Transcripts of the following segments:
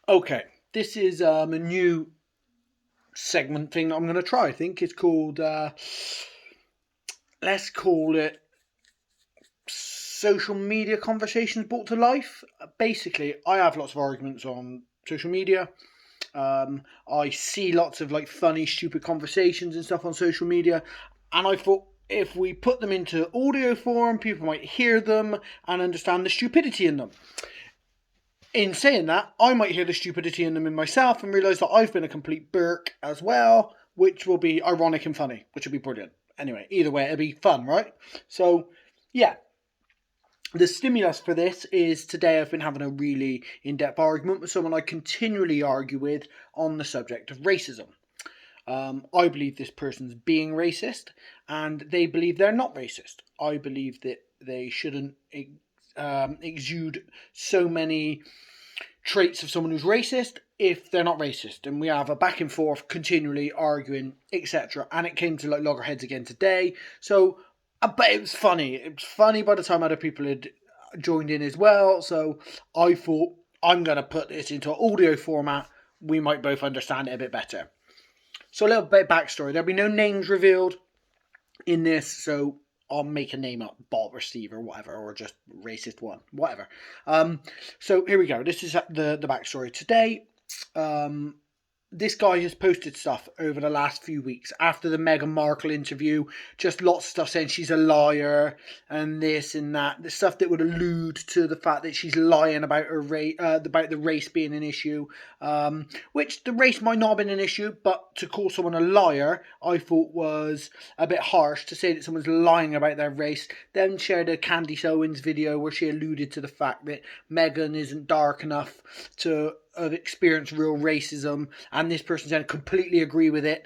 Okay, this is a new segment thing I'm going to try. I think it's called, let's call it social media conversations brought to life. Basically, I have lots of arguments on social media. I see lots of like funny, stupid conversations and stuff on social media, and I thought if we put them into audio form, people might hear them and understand the stupidity in them. In saying that, I might hear the stupidity in them in myself and realise that I've been a complete Burke as well, which will be ironic and funny, which will be brilliant. Anyway, either way, it'll be fun, right? So, yeah. The stimulus for this is today I've been having a really in-depth argument with someone I continually argue with on the subject of racism. I believe this person's being racist, and they believe they're not racist. I believe that they shouldn't exude so many traits of someone who's racist if they're not racist, and we have a back and forth continually arguing, etc. And it came to like loggerheads again today. So but it was funny. It was funny by the time other people had joined in as well. So I thought I'm going to put this into audio format. We might both understand it a bit better. So a little bit of backstory. There'll be no names revealed in this, so I'll make a name up, Bob or Steve or whatever, or just racist one, whatever. So here we go. This is the backstory. Today, this guy has posted stuff over the last few weeks after the Meghan Markle interview. Just lots of stuff saying she's a liar and this and that. The stuff that would allude to the fact that she's lying about her about the race being an issue. Which the race might not have been an issue, but to call someone a liar, I thought was a bit harsh. To say that someone's lying about their race. Then shared a Candice Owens video where she alluded to the fact that Meghan isn't dark enough to have experienced real racism, and this person said completely agree with it.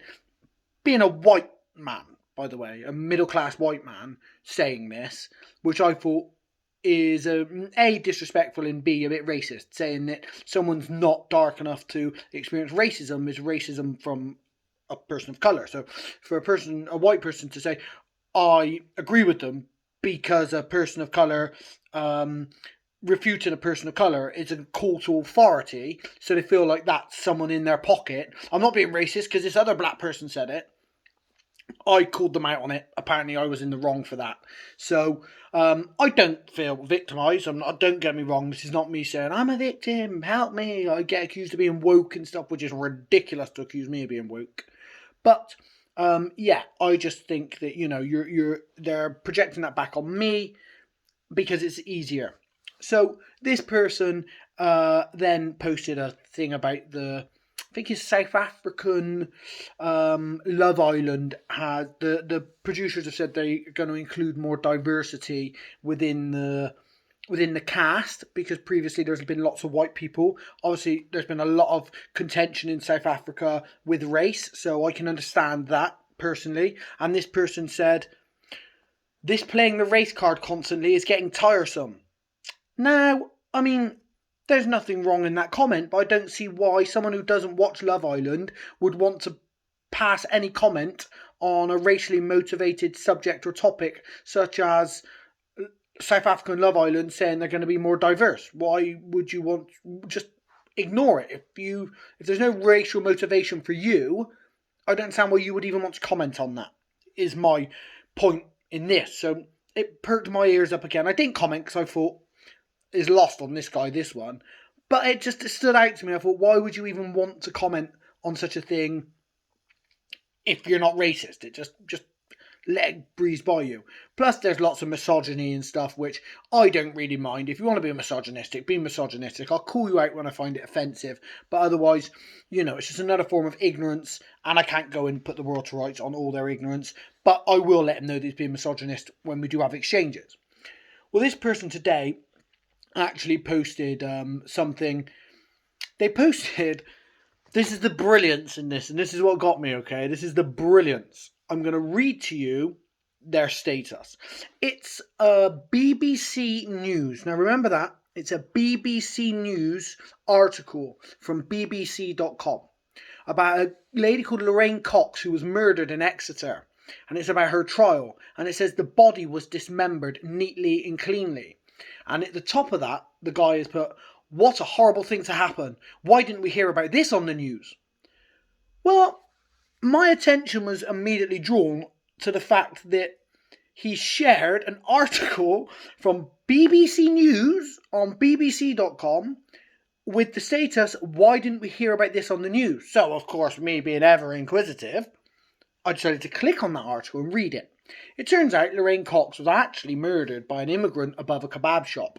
Being a white man, by the way, a middle class white man saying this, which I thought is a disrespectful and B a bit racist, saying that someone's not dark enough to experience racism is racism from a person of colour. So for a white person to say I agree with them because a person of colour refuting a person of colour is a call to authority, so they feel like that's someone in their pocket. I'm not being racist because this other black person said it. I called them out on it. Apparently I was in the wrong for that. So I don't feel victimised. Don't get me wrong. This is not me saying I'm a victim, help me. I get accused of being woke and stuff, which is ridiculous to accuse me of being woke. But yeah, I just think that they're projecting that back on me because it's easier. So this person then posted a thing about I think it's South African Love Island. Had the producers have said they're going to include more diversity within the cast, because previously there's been lots of white people. Obviously, there's been a lot of contention in South Africa with race, so I can understand that personally. And this person said, this playing the race card constantly is getting tiresome. Now, I mean, there's nothing wrong in that comment, but I don't see why someone who doesn't watch Love Island would want to pass any comment on a racially motivated subject or topic, such as South African Love Island saying they're going to be more diverse. Why would you want just ignore it? If there's no racial motivation for you, I don't understand why you would even want to comment on that, is my point in this. So it perked my ears up again. I didn't comment because I thought is lost on this guy, this one. But it just stood out to me. I thought, why would you even want to comment on such a thing if you're not racist? It just let it breeze by you. Plus, there's lots of misogyny and stuff, which I don't really mind. If you want to be misogynistic, be misogynistic. I'll call you out when I find it offensive. But otherwise, it's just another form of ignorance, and I can't go and put the world to rights on all their ignorance. But I will let them know that he's being misogynist when we do have exchanges. Well, this person today actually posted something. They posted, this is the brilliance in this, and this is what got me, okay? This is the brilliance. I'm going to read to you their status. It's a BBC News. Now remember that. It's a BBC News article from bbc.com about a lady called Lorraine Cox who was murdered in Exeter. And it's about her trial. And it says the body was dismembered neatly and cleanly. And at the top of that, the guy has put, What a horrible thing to happen. Why didn't we hear about this on the news? Well, my attention was immediately drawn to the fact that he shared an article from BBC News on BBC.com with the status, why didn't we hear about this on the news? So, of course, me being ever inquisitive, I decided to click on that article and read it. It turns out Lorraine Cox was actually murdered by an immigrant above a kebab shop.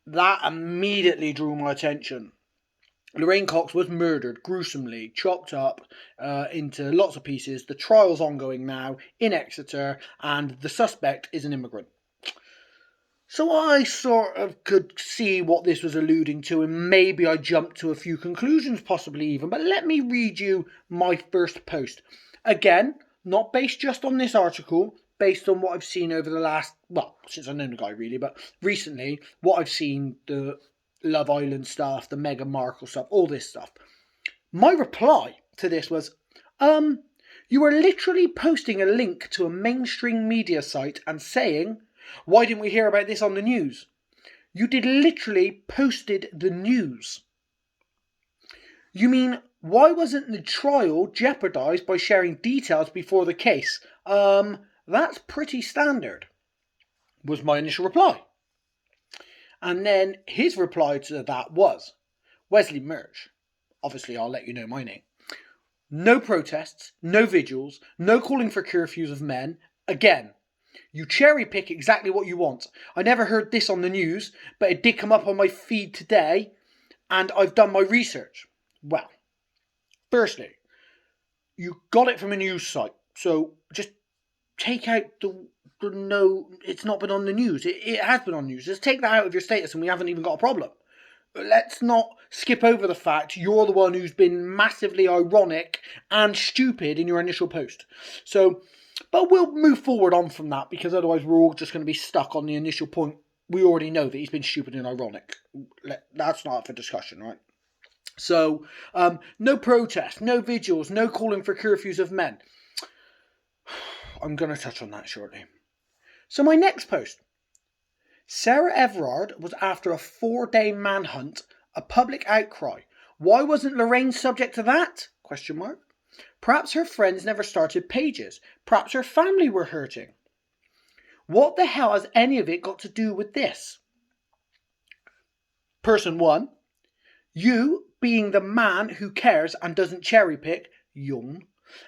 That immediately drew my attention. Lorraine Cox was murdered gruesomely, chopped up into lots of pieces. The trial's ongoing now in Exeter, and the suspect is an immigrant. So I sort of could see what this was alluding to, and maybe I jumped to a few conclusions, possibly even. But let me read you my first post. Again, not based just on this article, based on what I've seen over the last, well, since I've known the guy really, but recently, what I've seen, the Love Island stuff, the Meghan Markle stuff, all this stuff. My reply to this was, you are literally posting a link to a mainstream media site and saying, why didn't we hear about this on the news? You did literally posted the news. You mean, why wasn't the trial jeopardised by sharing details before the case? That's pretty standard, was my initial reply. And then his reply to that was, Wesley Murch, obviously I'll let you know my name, no protests, no vigils, no calling for curfews of men. Again, you cherry pick exactly what you want. I never heard this on the news, but it did come up on my feed today, and I've done my research. Well, firstly, you got it from a news site, so just take out the no, it's not been on the news. It has been on the news. Just take that out of your status and we haven't even got a problem. Let's not skip over the fact you're the one who's been massively ironic and stupid in your initial post. So, but we'll move forward on from that, because otherwise we're all just going to be stuck on the initial point. We already know that he's been stupid and ironic. That's not up for discussion, right? So, no protest, no vigils, no calling for curfews of men. I'm going to touch on that shortly. So my next post. Sarah Everard was after a 4-day manhunt, a public outcry. Why wasn't Lorraine subject to that? ? Perhaps her friends never started pages. Perhaps her family were hurting. What the hell has any of it got to do with this? Person 1. You, being the man who cares and doesn't cherry pick, young.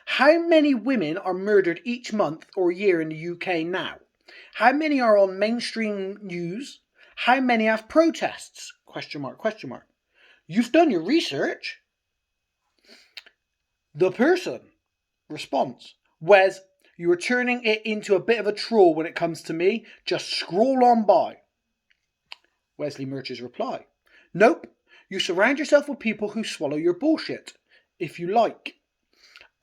How many women are murdered each month or year in the UK now? How many are on mainstream news? How many have protests? ? You've done your research. The person. Response. Wes, you are turning it into a bit of a troll when it comes to me. Just scroll on by. Wesley Murch's reply. Nope. You surround yourself with people who swallow your bullshit. If you like.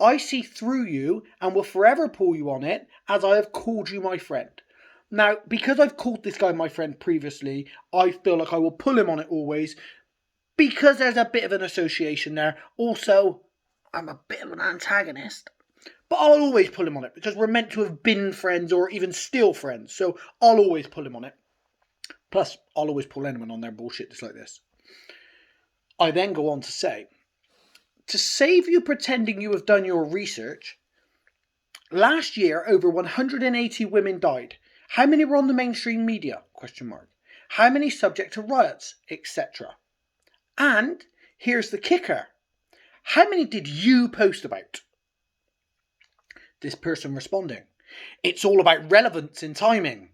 I see through you and will forever pull you on it, as I have called you my friend. Now, because I've called this guy my friend previously, I feel like I will pull him on it always, because there's a bit of an association there. Also, I'm a bit of an antagonist, but I'll always pull him on it, because we're meant to have been friends or even still friends, so I'll always pull him on it. Plus, I'll always pull anyone on their bullshit just like this. I then go on to say, to save you pretending you have done your research, last year over 180 women died. How many were on the mainstream media? ? How many subject to riots, etc. And here's the kicker. How many did you post about? This person responding. It's all about relevance and timing.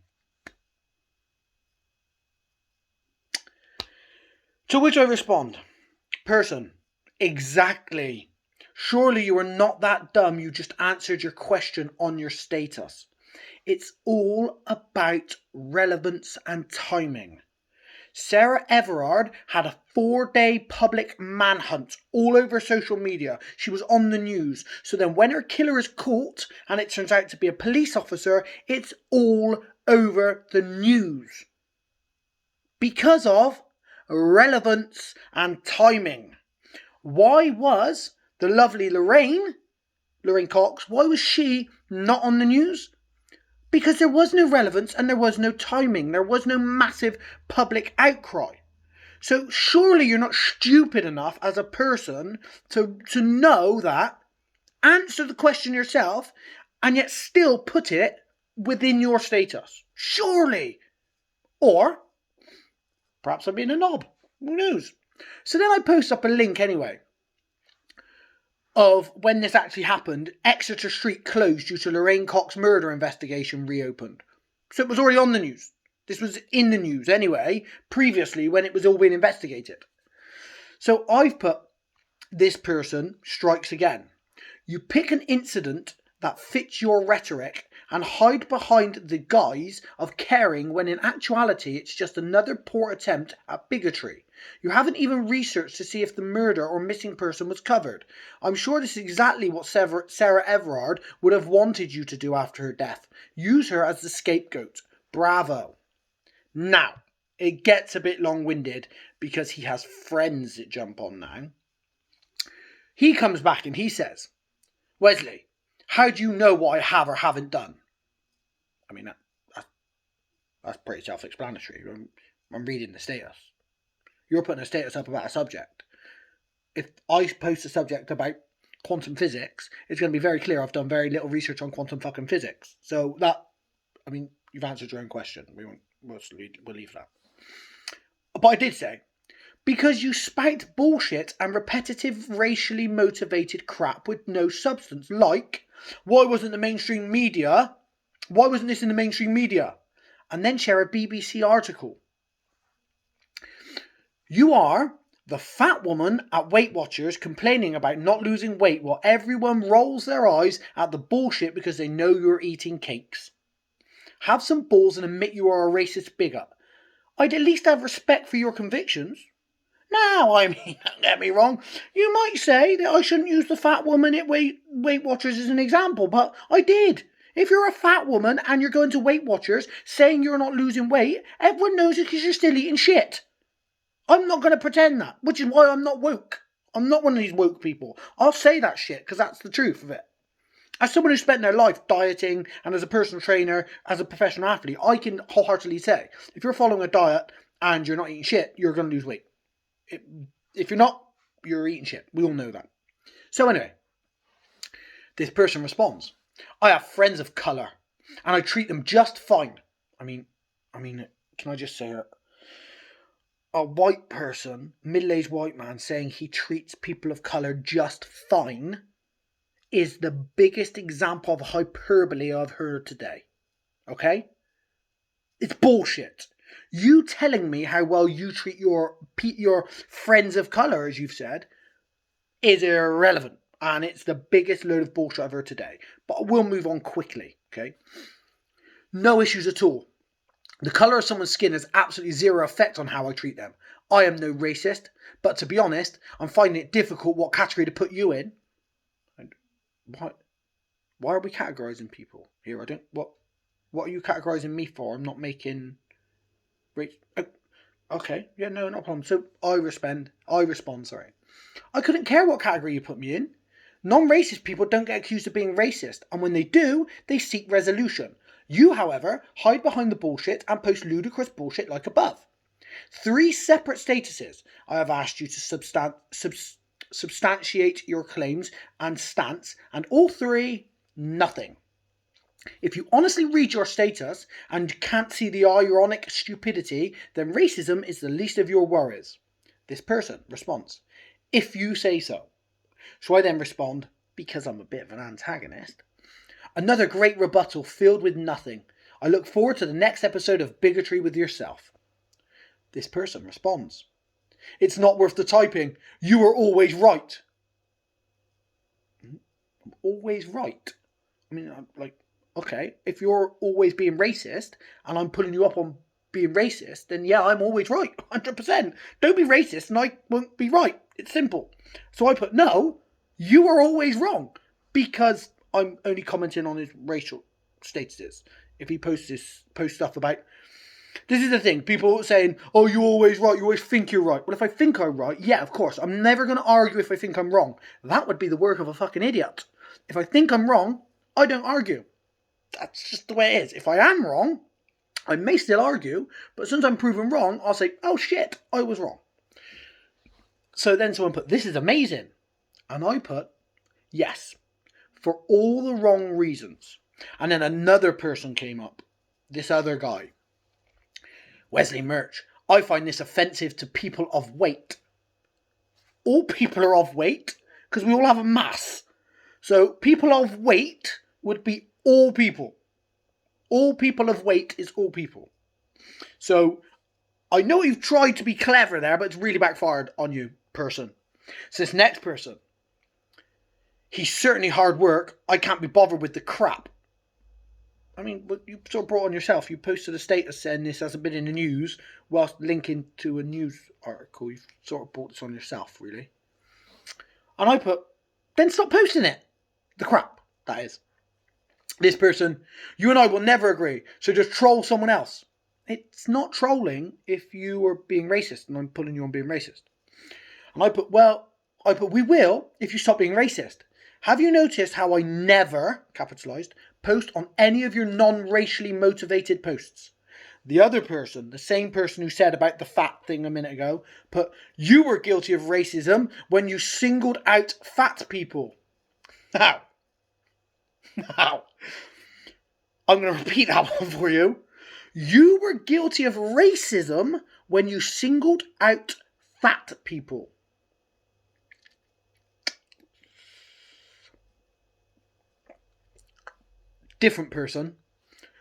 To which I respond. Person. Exactly. Surely you are not that dumb you just answered your question on your status. It's all about relevance and timing. Sarah Everard had a 4-day public manhunt all over social media. She was on the news. So then when her killer is caught and it turns out to be a police officer, it's all over the news. Because of relevance and timing. Why was the lovely Lorraine Cox, why was she not on the news? Because there was no relevance and there was no timing. There was no massive public outcry. So surely you're not stupid enough as a person to know that, answer the question yourself, and yet still put it within your status. Surely. Or perhaps I'm being a knob. Who knows? So then I post up a link anyway of when this actually happened. Exeter Street closed due to Lorraine Cox murder investigation reopened. So it was already on the news. This was in the news anyway, previously when it was all being investigated. So I've put, this person strikes again. You pick an incident that fits your rhetoric and hide behind the guise of caring when in actuality it's just another poor attempt at bigotry. You haven't even researched to see if the murder or missing person was covered. I'm sure this is exactly what Sarah Everard would have wanted you to do after her death. Use her as the scapegoat. Bravo. Now, it gets a bit long-winded because he has friends that jump on now. He comes back and he says, Wesley, how do you know what I have or haven't done? I mean, that's pretty self-explanatory. I'm reading the status. You're putting a status up about a subject. If I post a subject about quantum physics, it's going to be very clear I've done very little research on quantum fucking physics. So that, I mean, you've answered your own question. We'll leave that. But I did say, because you spout bullshit and repetitive racially motivated crap with no substance, like, why wasn't this in the mainstream media? And then share a BBC article. You are the fat woman at Weight Watchers complaining about not losing weight while everyone rolls their eyes at the bullshit because they know you're eating cakes. Have some balls and admit you are a racist bigot. I'd at least have respect for your convictions. Now, I mean, don't get me wrong, you might say that I shouldn't use the fat woman at Weight Watchers as an example, but I did. If you're a fat woman and you're going to Weight Watchers saying you're not losing weight, everyone knows it because you're still eating shit. I'm not going to pretend that, which is why I'm not woke. I'm not one of these woke people. I'll say that shit because that's the truth of it. As someone who spent their life dieting and as a personal trainer, as a professional athlete, I can wholeheartedly say, if you're following a diet and you're not eating shit, you're going to lose weight. If you're not, you're eating shit. We all know that. So anyway, this person responds, I have friends of colour and I treat them just fine. I mean, can I just say it? A white person, middle-aged white man, saying he treats people of colour just fine is the biggest example of hyperbole I've heard today. Okay? It's bullshit. You telling me how well you treat your friends of colour, as you've said, is irrelevant. And it's the biggest load of bullshit I've heard today. But we'll move on quickly, okay? No issues at all. The colour of someone's skin has absolutely zero effect on how I treat them. I am no racist, but to be honest, I'm finding it difficult what category to put you in. And why are we categorising people here? What are you categorising me for? I'm not making race. Okay, yeah, no problem. So I respond. I couldn't care what category you put me in. Non-racist people don't get accused of being racist, and when they do, they seek resolution. You, however, hide behind the bullshit and post ludicrous bullshit like above. 3 separate statuses I have asked you to substantiate your claims and stance, and all 3, nothing. If you honestly read your status and can't see the ironic stupidity, then racism is the least of your worries. This person responds, if you say so. So I then respond, because I'm a bit of an antagonist, another great rebuttal filled with nothing. I look forward to the next episode of Bigotry with Yourself. This person responds, it's not worth the typing. You are always right. I'm always right? I mean, okay, if you're always being racist and I'm pulling you up on being racist, then yeah, I'm always right, 100%. Don't be racist and I won't be right. It's simple. So I put, no, you are always wrong, because I'm only commenting on his racial statuses. If he posts stuff about, this is the thing, people saying, oh, you're always right, you always think you're right. Well, if I think I'm right, yeah, of course, I'm never going to argue if I think I'm wrong. That would be the work of a fucking idiot. If I think I'm wrong, I don't argue. That's just the way it is. If I am wrong, I may still argue, but since I'm proven wrong, I'll say, oh shit, I was wrong. So then someone put, this is amazing. And I put, yes, for all the wrong reasons. And then another person came up, this other guy. Wesley Murch, I find this offensive to people of weight. All people are of weight because we all have a mass. So people of weight would be all people. All people of weight is all people. So I know you've tried to be clever there, but it's really backfired on you, person. So this next person, he's certainly hard work. I can't be bothered with the crap. I mean, you sort of brought on yourself. You posted a status saying this hasn't been in the news whilst linking to a news article. You've sort of brought this on yourself, really. And I put, then stop posting it. The crap, that is. This person, you and I will never agree, so just troll someone else. It's not trolling if you are being racist and I'm pulling you on being racist. And I put, we will if you stop being racist. Have you noticed how I never, capitalised, post on any of your non-racially motivated posts? The other person, the same person who said about the fat thing a minute ago, put, you were guilty of racism when you singled out fat people. Now, I'm going to repeat that one for you. You were guilty of racism when you singled out fat people. Different person.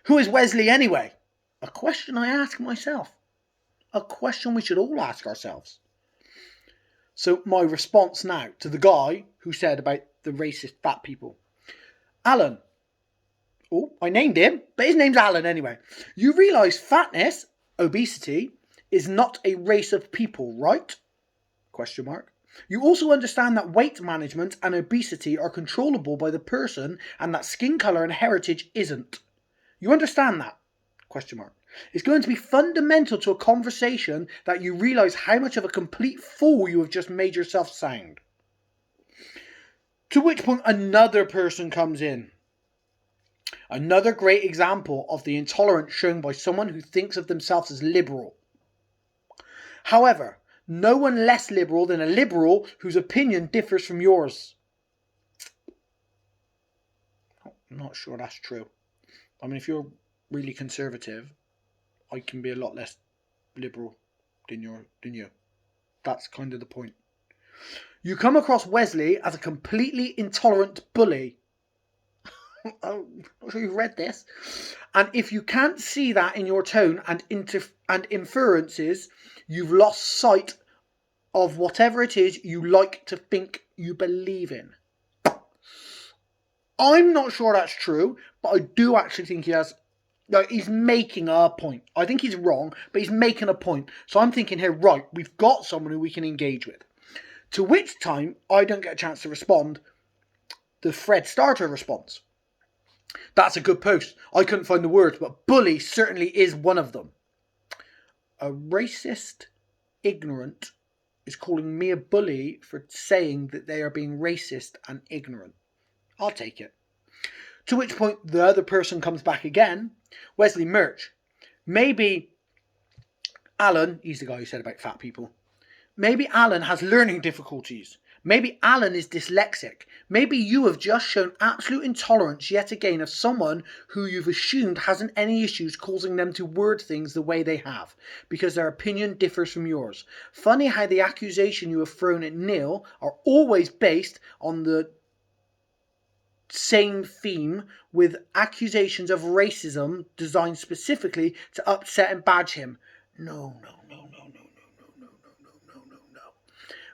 Who is Wesley anyway? A question I ask myself. A question we should all ask ourselves. So my response now to the guy who said about the racist fat people. Alan. Oh, I named him, but his name's Alan anyway. You realise fatness, obesity, is not a race of people, right? Question mark. You also understand that weight management and obesity are controllable by the person and that skin colour and heritage isn't. You understand that? Question mark. It's going to be fundamental to a conversation that you realise how much of a complete fool you have just made yourself sound. To which point another person comes in. Another great example of the intolerance shown by someone who thinks of themselves as liberal. However, no one less liberal than a liberal whose opinion differs from yours. I'm not sure that's true. I mean, if you're really conservative, I can be a lot less liberal than you. That's kind of the point. You come across Wesley as a completely intolerant bully. I'm not sure you've read this. And if you can't see that in your tone and inferences, you've lost sight of whatever it is you like to think you believe in. I'm not sure that's true, but I do actually think he's making a point. I think he's wrong, but he's making a point. So I'm thinking here, right, we've got someone who we can engage with. To which time, I don't get a chance to respond. The Fred Starter response. That's a good post. I couldn't find the words, but bully certainly is one of them. A racist ignorant is calling me a bully for saying that they are being racist and ignorant. I'll take it. To which point the other person comes back again. Wesley Murch. Maybe Alan, he's the guy who said about fat people. Maybe Alan has learning difficulties. Maybe Alan is dyslexic. Maybe you have just shown absolute intolerance yet again of someone who you've assumed hasn't any issues causing them to word things the way they have, because their opinion differs from yours. Funny how the accusation you have thrown at Neil are always based on the same theme, with accusations of racism designed specifically to upset and badge him. No.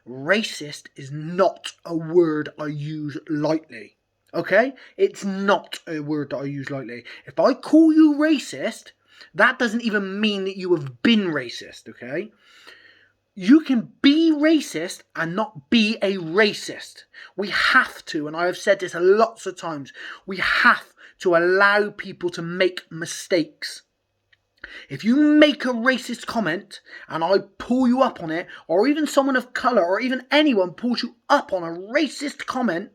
Racist is not a word I use lightly. Okay? It's not a word that I use lightly. If I call you racist, that doesn't even mean that you have been racist, okay? You can be racist and not be a racist. We have to, and I have said this lots of times, we have to allow people to make mistakes. If you make a racist comment and I pull you up on it, or even someone of colour or even anyone pulls you up on a racist comment,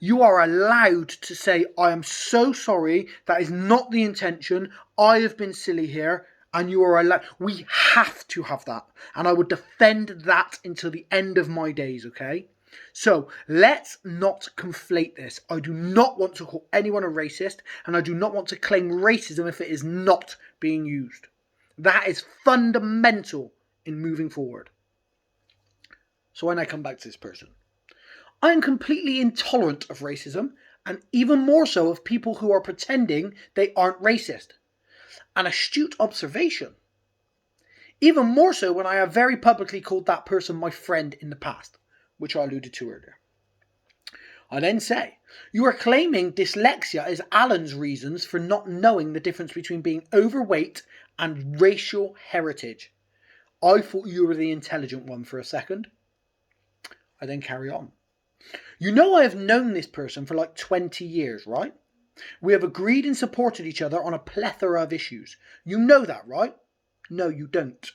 you are allowed to say, I am so sorry, that is not the intention, I have been silly here, And you are allowed. We have to have that. And I would defend that until the end of my days, okay? So let's not conflate this. I do not want to call anyone a racist, and I do not want to claim racism if it is not being used. That is fundamental in moving forward. So when I come back to this person, I am completely intolerant of racism, and even more so of people who are pretending they aren't racist. An astute observation. Even more so when I have very publicly called that person my friend in the past, which I alluded to earlier. I then say, you are claiming dyslexia is Alan's reasons for not knowing the difference between being overweight and racial heritage. I thought you were the intelligent one for a second. I then carry on. You know I have known this person for like 20 years, right? We have agreed and supported each other on a plethora of issues. You know that, right? No, you don't.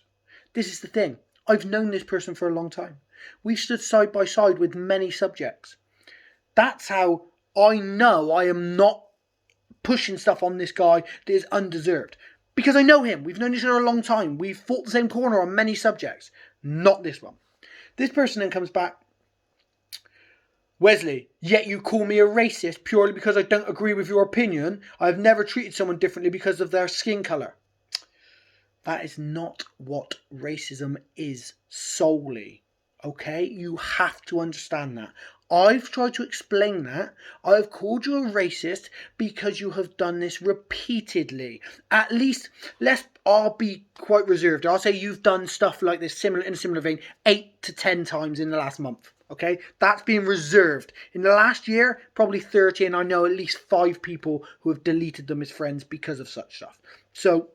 This is the thing. I've known this person for a long time. We've stood side by side with many subjects. That's how I know I am not pushing stuff on this guy that is undeserved. Because I know him. We've known each other a long time. We've fought the same corner on many subjects. Not this one. This person then comes back. Wesley, yet you call me a racist purely because I don't agree with your opinion. I have never treated someone differently because of their skin colour. That is not what racism is solely. Okay? You have to understand that. I've tried to explain that. I've called you a racist because you have done this repeatedly. At least, I'll be quite reserved. I'll say you've done stuff like this in a similar vein 8 to 10 times in the last month. Okay, that's being reserved. In the last year, probably 30, and I know at least 5 people who have deleted them as friends because of such stuff. So,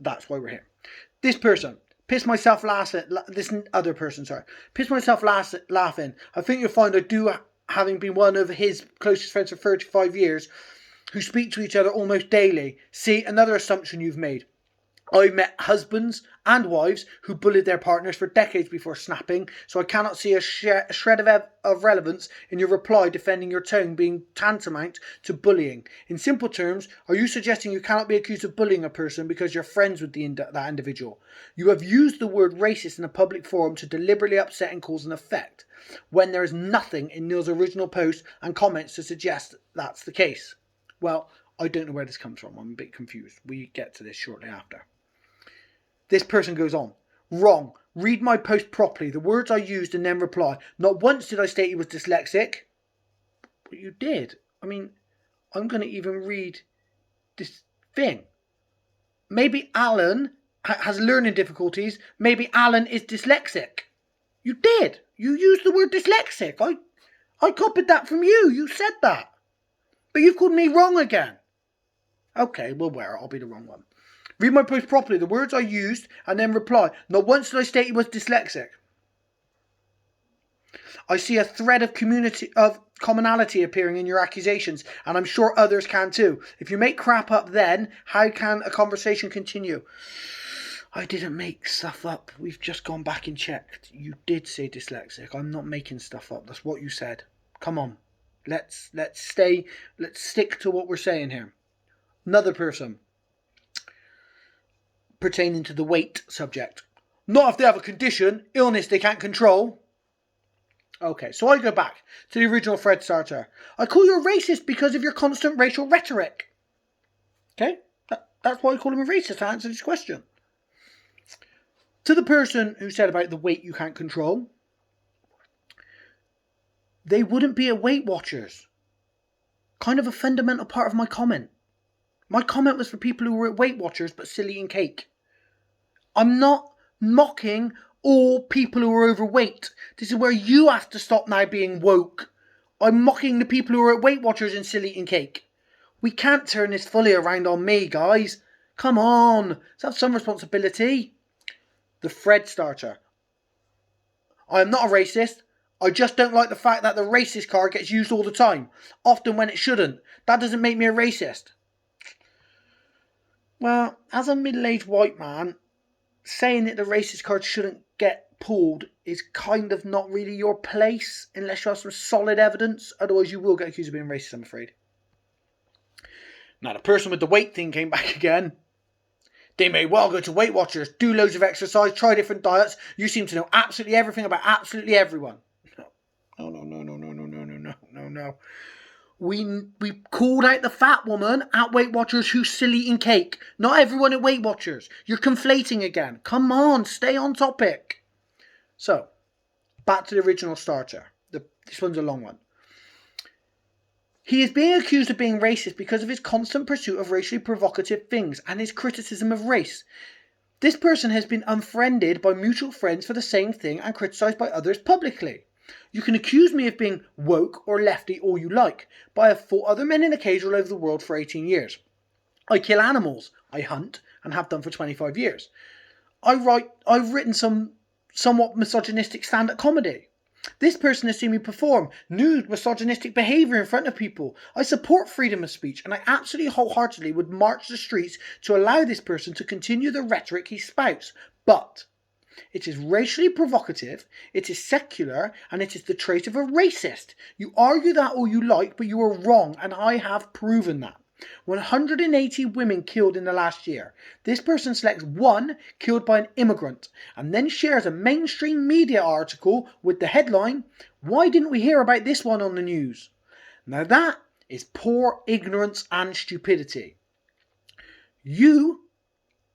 that's why we're here. This person, pissed myself laughing. I think you'll find I do, having been one of his closest friends for 35 years, who speak to each other almost daily. See, another assumption you've made. I met husbands and wives who bullied their partners for decades before snapping, so I cannot see a shred of relevance in your reply defending your tone being tantamount to bullying. In simple terms, are you suggesting you cannot be accused of bullying a person because you're friends with that individual? You have used the word racist in a public forum to deliberately upset and cause an effect, when there is nothing in Neil's original post and comments to suggest that's the case. Well, I don't know where this comes from. I'm a bit confused. We get to this shortly after. This person goes on. Wrong. Read my post properly. The words I used and then reply. Not once did I state he was dyslexic. But you did. I mean, I'm going to even read this thing. Maybe Alan has learning difficulties. Maybe Alan is dyslexic. You did. You used the word dyslexic. I copied that from you. You said that. But you've called me wrong again. Okay, well, I'll be the wrong one. Read my post properly. The words I used and then reply. Not once did I state he was dyslexic. I see a thread of commonality appearing in your accusations, and I'm sure others can too. If you make crap up then, how can a conversation continue? I didn't make stuff up. We've just gone back and checked. You did say dyslexic. I'm not making stuff up. That's what you said. Come on. Let's stick to what we're saying here. Another person. Pertaining to the weight subject. Not if they have a condition, illness they can't control. Okay, so I go back to the original Fred starter. I call you a racist because of your constant racial rhetoric. Okay, that's why I call him a racist, to answer this question. To the person who said about the weight you can't control, they wouldn't be at Weight Watchers. Kind of a fundamental part of my comment. My comment was for people who were at Weight Watchers but still eating cake. I'm not mocking all people who are overweight. This is where you have to stop now being woke. I'm mocking the people who are at Weight Watchers and still eating cake. We can't turn this fully around on me, guys. Come on. Let's have some responsibility. The Fred starter. I am not a racist. I just don't like the fact that the racist card gets used all the time. Often when it shouldn't. That doesn't make me a racist. Well, as a middle-aged white man, saying that the racist card shouldn't get pulled is kind of not really your place unless you have some solid evidence. Otherwise, you will get accused of being racist, I'm afraid. Now, the person with the weight thing came back again. They may well go to Weight Watchers, do loads of exercise, try different diets. You seem to know absolutely everything about absolutely everyone. No. We called out the fat woman at Weight Watchers who's still eating cake. Not everyone at Weight Watchers. You're conflating again. Come on, stay on topic. So, back to the original starter. This one's a long one. He is being accused of being racist because of his constant pursuit of racially provocative things and his criticism of race. This person has been unfriended by mutual friends for the same thing and criticised by others publicly. You can accuse me of being woke or lefty all you like, but I have fought other men in a cage all over the world for 18 years. I kill animals, I hunt, and have done for 25 years. I've written some somewhat misogynistic stand-up comedy. This person has seen me perform nude misogynistic behaviour in front of people. I support freedom of speech, and I absolutely wholeheartedly would march the streets to allow this person to continue the rhetoric he spouts. But it is racially provocative, it is secular, and it is the trait of a racist. You argue that all you like, but you are wrong, and I have proven that. 180 women killed in the last year. This person selects one killed by an immigrant and then shares a mainstream media article with the headline, "Why didn't we hear about this one on the news?" Now that is poor ignorance and stupidity. You,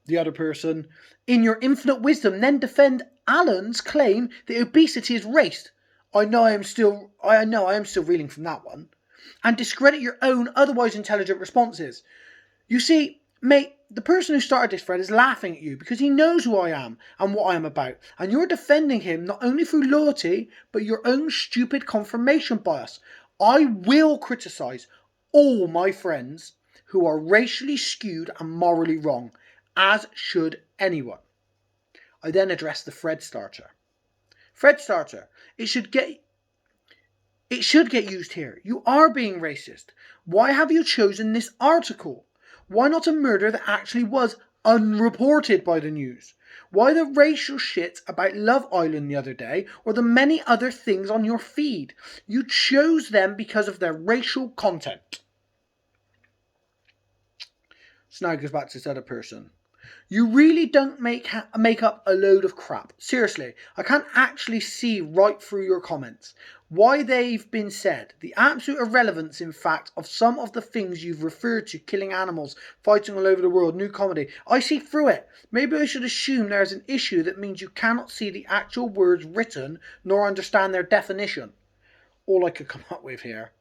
the other person, in your infinite wisdom then defend Alan's claim that obesity is race. I know I am still reeling from that one. And discredit your own otherwise intelligent responses. You see, mate, the person who started this thread is laughing at you because he knows who I am and what I am about, and you're defending him not only through loyalty, but your own stupid confirmation bias. I will criticise all my friends who are racially skewed and morally wrong, as should anyone. I then address the thread starter. Thread starter, it should get used here. You are being racist. Why have you chosen this article? Why not a murder that actually was unreported by the news? Why the racial shit about Love Island the other day, or the many other things on your feed? You chose them because of their racial content. So now it goes back to this other person. You really don't make up a load of crap. Seriously, I can't actually see right through your comments. Why they've been said. The absolute irrelevance, in fact, of some of the things you've referred to, killing animals, fighting all over the world, new comedy. I see through it. Maybe I should assume there's an issue that means you cannot see the actual words written, nor understand their definition. All I could come up with here.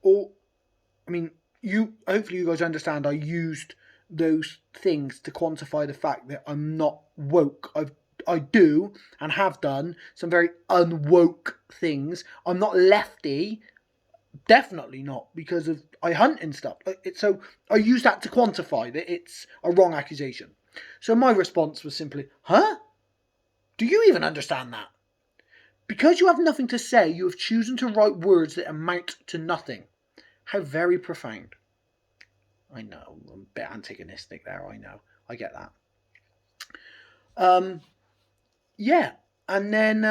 Hopefully you guys understand I used those things to quantify the fact that I'm not woke. I do and have done some very unwoke things. I'm not lefty, definitely not, because of I hunt and stuff. So I use that to quantify that it's a wrong accusation. So my response was simply, huh? Do you even understand that? Because you have nothing to say, you have chosen to write words that amount to nothing. How very profound. I know, I'm a bit antagonistic there, I know. I get that. Yeah, and then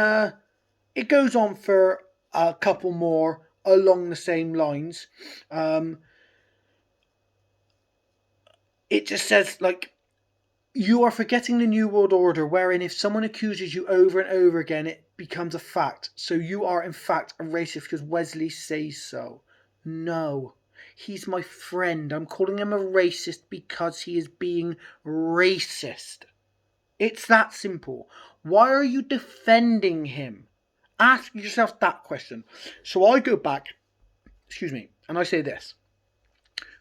it goes on for a couple more along the same lines. It just says, you are forgetting the New World Order, wherein if someone accuses you over and over again, it becomes a fact. So you are, in fact, a racist because Wesley says so. No. He's my friend. I'm calling him a racist because he is being racist. It's that simple. Why are you defending him? Ask yourself that question. So I go back, and I say this.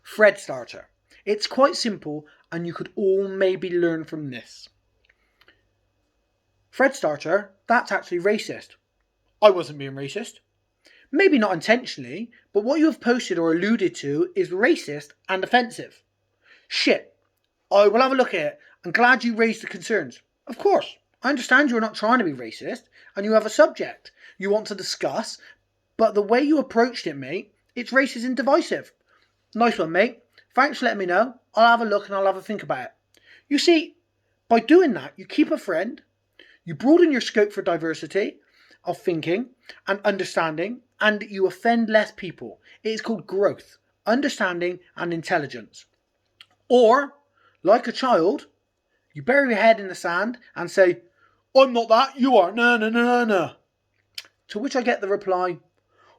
Thread starter. It's quite simple, and you could all maybe learn from this. Thread starter, that's actually racist. I wasn't being racist. Maybe not intentionally, but what you have posted or alluded to is racist and offensive. Shit. I will have a look at it. I'm glad you raised the concerns. Of course, I understand you're not trying to be racist, and you have a subject you want to discuss, but the way you approached it, mate, it's racist and divisive. Nice one, mate. Thanks for letting me know. I'll have a look and I'll have a think about it. You see, by doing that, you keep a friend, you broaden your scope for diversity of thinking and understanding, and you offend less people. It is called growth, understanding, and intelligence. Or, like a child, You bury your head in the sand and say, I'm not that, you are, no, no, no, no, no. To which I get the reply,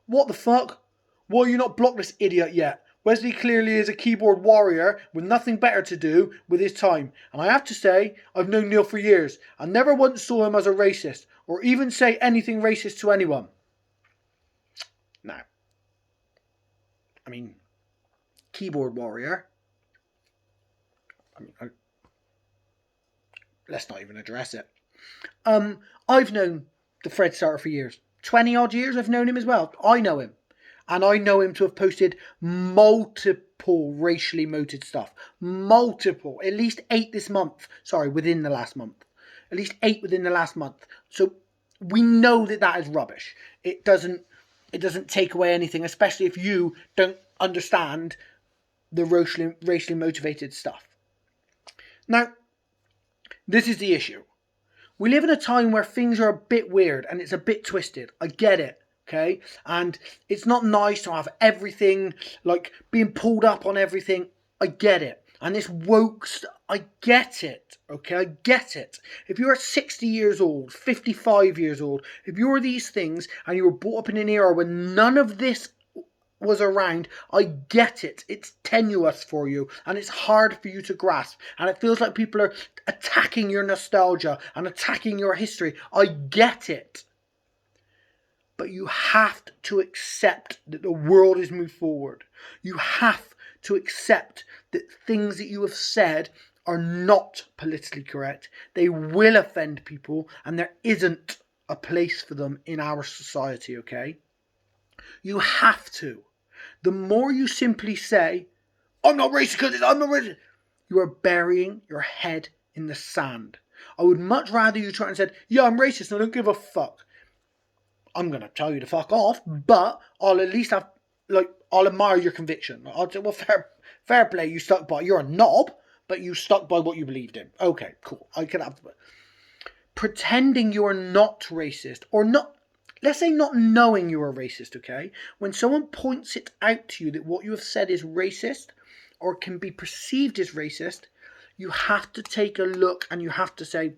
what the fuck? Why you not blocked this idiot yet? Wesley clearly is a keyboard warrior with nothing better to do with his time. And I have to say, I've known Neil for years. I never once saw him as a racist, or even say anything racist to anyone. Now, I mean, keyboard warrior. Let's not even address it. I've known the Fred Starter for years. 20 odd years I've known him as well. I know him. And I know him to have posted multiple racially motivated stuff. Multiple. At least 8 this month. Sorry, within the last month. At least 8 within the last month. So we know that is rubbish. It doesn't take away anything, especially if you don't understand the racially motivated stuff. Now, this is the issue. We live in a time where things are a bit weird and it's a bit twisted. I get it, okay? And it's not nice to have everything, like, being pulled up on everything. I get it. And this woke I get it, okay? I get it. If you're 60 years old, 55 years old, if you're these things and you were brought up in an era when none of this was around, I get it. It's tenuous for you and it's hard for you to grasp, and it feels like people are attacking your nostalgia and attacking your history. I get it. But you have to accept that the world has moved forward. You have to accept that things that you have said are not politically correct. They will offend people and there isn't a place for them in our society, okay? You have to. The more you simply say, I'm not racist because I'm not racist, you are burying your head in the sand. I would much rather you try and say, yeah, I'm racist and I don't give a fuck. I'm going to tell you to fuck off, but I'll at least I'll admire your conviction. I'll say, well, fair play, you stuck by, you're a knob, but you stuck by what you believed in. Okay, cool. I can have pretending you're not racist, or not, let's say not knowing you're a racist, okay? When someone points it out to you that what you have said is racist or can be perceived as racist, you have to take a look and you have to say,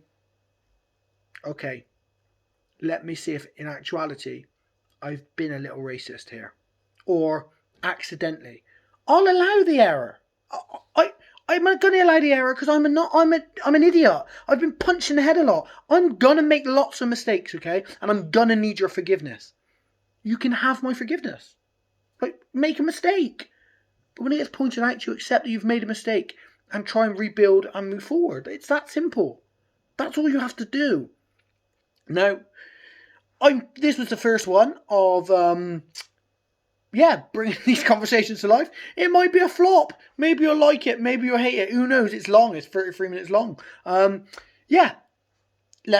okay, let me see if in actuality I've been a little racist here. Or accidentally. I'll allow the error. I'm going to allow the error because I'm an idiot. I've been punched in the head a lot. I'm going to make lots of mistakes, okay? And I'm going to need your forgiveness. You can have my forgiveness. Like, make a mistake. But when it gets pointed out to you, accept that you've made a mistake and try and rebuild and move forward. It's that simple. That's all you have to do. Now, this was the first one of bringing these conversations to life. It might be a flop. Maybe you'll like it. Maybe you'll hate it. Who knows? It's long. It's 33 minutes long. Let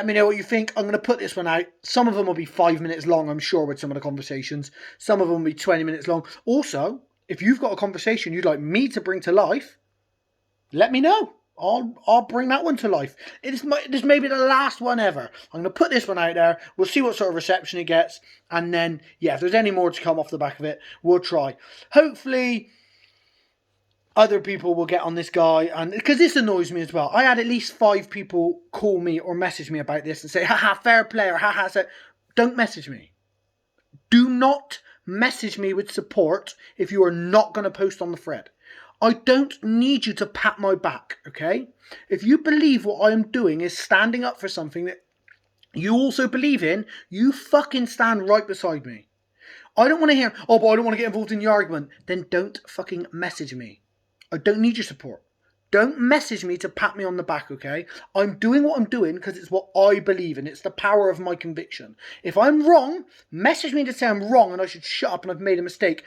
me know what you think. I'm going to put this one out. Some of them will be 5 minutes long, I'm sure, with some of the conversations. Some of them will be 20 minutes long. Also, if you've got a conversation you'd like me to bring to life, let me know. I'll bring that one to life. This may be the last one ever. I'm going to put this one out there. We'll see what sort of reception it gets. And then, if there's any more to come off the back of it, we'll try. Hopefully, other people will get on this guy. And because this annoys me as well. I had at least 5 people call me or message me about this and say, haha, fair play, or haha. So don't message me. Do not message me with support if you are not going to post on the thread. I don't need you to pat my back, okay? If you believe what I am doing is standing up for something that you also believe in, you fucking stand right beside me. I don't want to hear, but I don't want to get involved in the argument. Then don't fucking message me. I don't need your support. Don't message me to pat me on the back, okay? I'm doing what I'm doing because it's what I believe in. It's the power of my conviction. If I'm wrong, message me to say I'm wrong and I should shut up and I've made a mistake.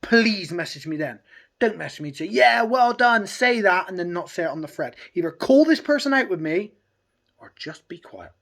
Please message me then. Don't message me to say, yeah, well done, say that, and then not say it on the thread. Either call this person out with me or just be quiet.